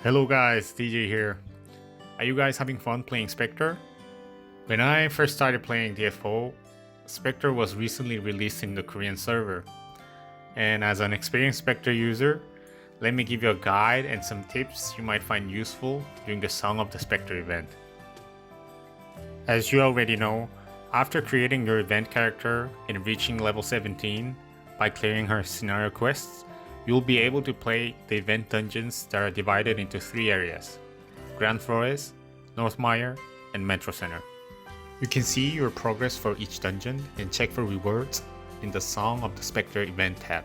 Hello guys, DJ here. Are you guys having fun playing Spectre? When I first started playing DFO, Spectre was recently released in the Korean server. And as an experienced Spectre user, let me give you a guide and some tips you might find useful during the Song of the Spectre event. As you already know, after creating your event character and reaching level 17 by clearing her scenario quests, you'll be able to play the event dungeons that are divided into 3 areas: Grand Forest, Northmire, and Metro Center. You can see your progress for each dungeon and check for rewards in the Song of the Spectre event tab.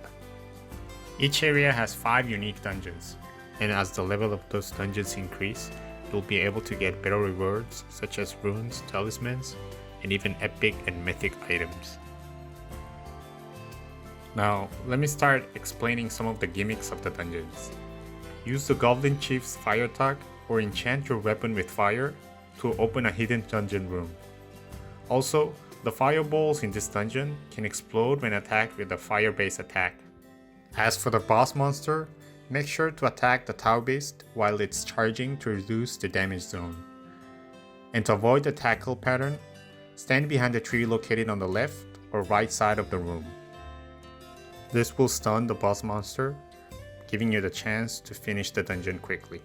Each area has 5 unique dungeons, and as the level of those dungeons increase, you'll be able to get better rewards such as runes, talismans, and even epic and mythic items. Now, let me start explaining some of the gimmicks of the dungeons. Use the Goblin Chief's fire attack or enchant your weapon with fire to open a hidden dungeon room. Also, the fireballs in this dungeon can explode when attacked with a fire-based attack. As for the boss monster, make sure to attack the Tau Beast while it's charging to reduce the damage zone. And to avoid the tackle pattern, stand behind the tree located on the left or right side of the room. This will stun the boss monster, giving you the chance to finish the dungeon quickly.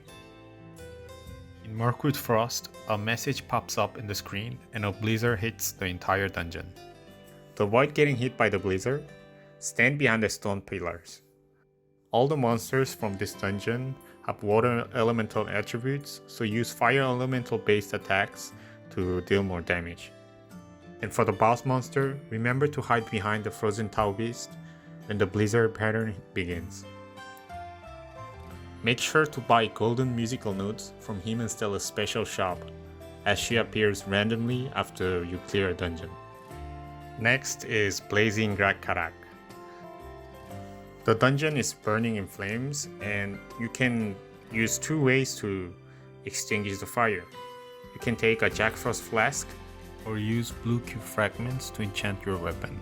In Mirkwood Frost, a message pops up in the screen and a blizzard hits the entire dungeon. To avoid getting hit by the blizzard, stand behind the stone pillars. All the monsters from this dungeon have water elemental attributes, so use fire elemental based attacks to deal more damage. And for the boss monster, remember to hide behind the frozen Tau Beast when the blizzard pattern begins. Make sure to buy golden musical notes from Himan Stella's special shop, as she appears randomly after you clear a dungeon. Next is Blazing Grakqarak. The dungeon is burning in flames, and you can use 2 ways to extinguish the fire. You can take a Jack Frost flask or use blue cube fragments to enchant your weapon.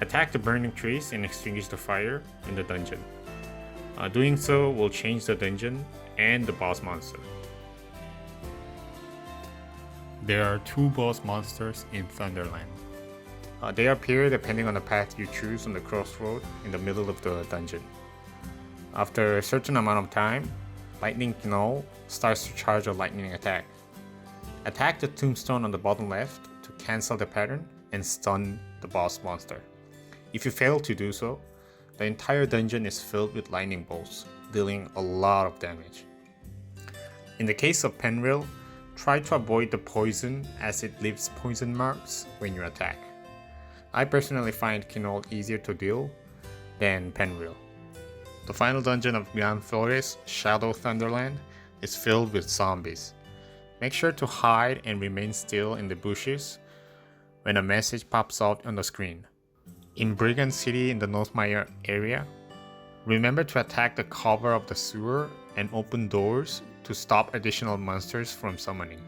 Attack the burning trees and extinguish the fire in the dungeon. Doing so will change the dungeon and the boss monster. There are 2 boss monsters in Thunderland. They appear depending on the path you choose on the crossroad in the middle of the dungeon. After a certain amount of time, Lightning Knoll starts to charge a lightning attack. Attack the tombstone on the bottom left to cancel the pattern and stun the boss monster. If you fail to do so, the entire dungeon is filled with lightning bolts, dealing a lot of damage. In the case of Penrill, try to avoid the poison as it leaves poison marks when you attack. I personally find Knoll easier to deal than Penrill. The final dungeon of Grand Forest, Shadow Thunderland, is filled with zombies. Make sure to hide and remain still in the bushes when a message pops out on the screen. In Brigand City in the Northmire area, remember to attack the cover of the sewer and open doors to stop additional monsters from summoning.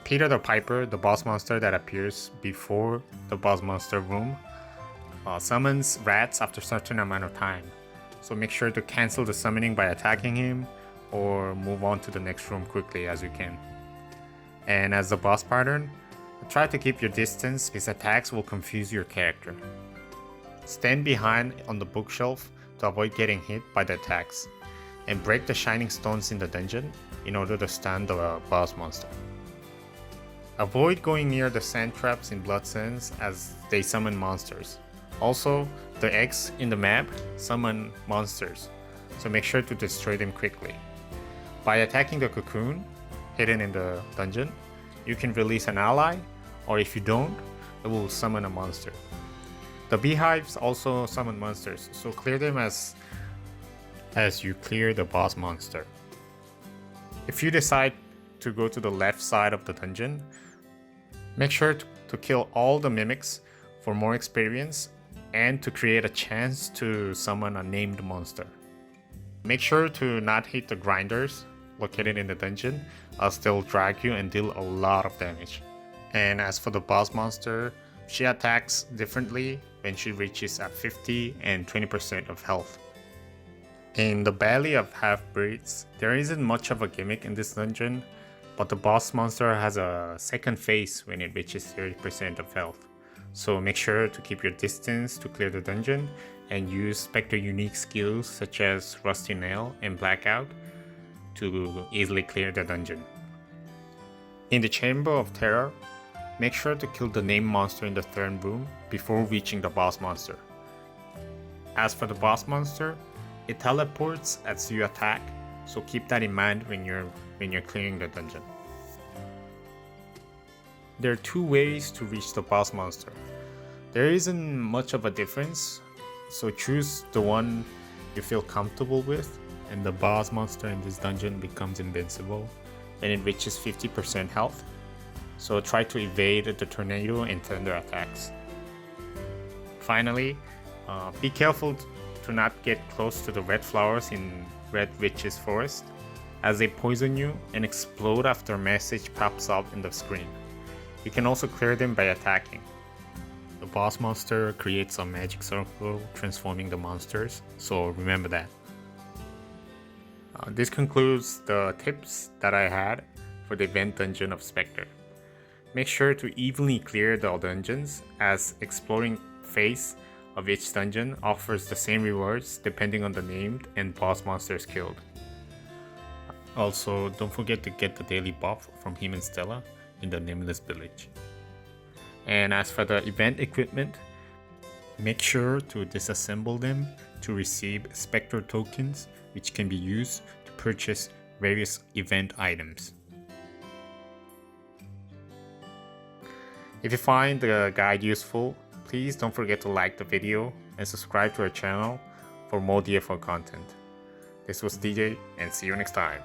Peter the Piper, the boss monster that appears before the boss monster room, summons rats after a certain amount of time. So make sure to cancel the summoning by attacking him or move on to the next room quickly as you can. And as the boss pattern, try to keep your distance, his attacks will confuse your character. Stand behind on the bookshelf to avoid getting hit by the attacks, and break the shining stones in the dungeon in order to stun the boss monster. Avoid going near the sand traps in Blood Sands as they summon monsters. Also, the eggs in the map summon monsters, so make sure to destroy them quickly. By attacking the cocoon hidden in the dungeon, you can release an ally, or if you don't, it will summon a monster. The beehives also summon monsters, so clear them as you clear the boss monster. If you decide to go to the left side of the dungeon, make sure to kill all the mimics for more experience and to create a chance to summon a named monster. Make sure to not hit the grinders located in the dungeon, as they'll drag you and deal a lot of damage. And as for the boss monster, she attacks differently when she reaches at 50 and 20% of health. In the Valley of Half-Breeds, there isn't much of a gimmick in this dungeon, but the boss monster has a second phase when it reaches 30% of health. So make sure to keep your distance to clear the dungeon and use Spectre unique skills such as Rusty Nail and Blackout to easily clear the dungeon. In the Chamber of Terror, make sure to kill the named monster in the third room before reaching the boss monster. As for the boss monster, it teleports as you attack, so keep that in mind when you're clearing the dungeon. There are two ways to reach the boss monster. There isn't much of a difference, so choose the one you feel comfortable with, and the boss monster in this dungeon becomes invincible when it reaches 50% health. So try to evade the tornado and thunder attacks. Finally, be careful to not get close to the red flowers in Red Witch's Forest, as they poison you and explode after a message pops up in the screen. You can also clear them by attacking. The boss monster creates a magic circle transforming the monsters, so remember that. This concludes the tips that I had for the event dungeon of Spectre. Make sure to evenly clear the dungeons, as exploring phase of each dungeon offers the same rewards depending on the named and boss monsters killed. Also, don't forget to get the daily buff from Himan and Stella in the Nameless Village. And as for the event equipment, make sure to disassemble them to receive Spectre tokens, which can be used to purchase various event items. If you find the guide useful, please don't forget to like the video and subscribe to our channel for more DFO content. This was DJ, and see you next time.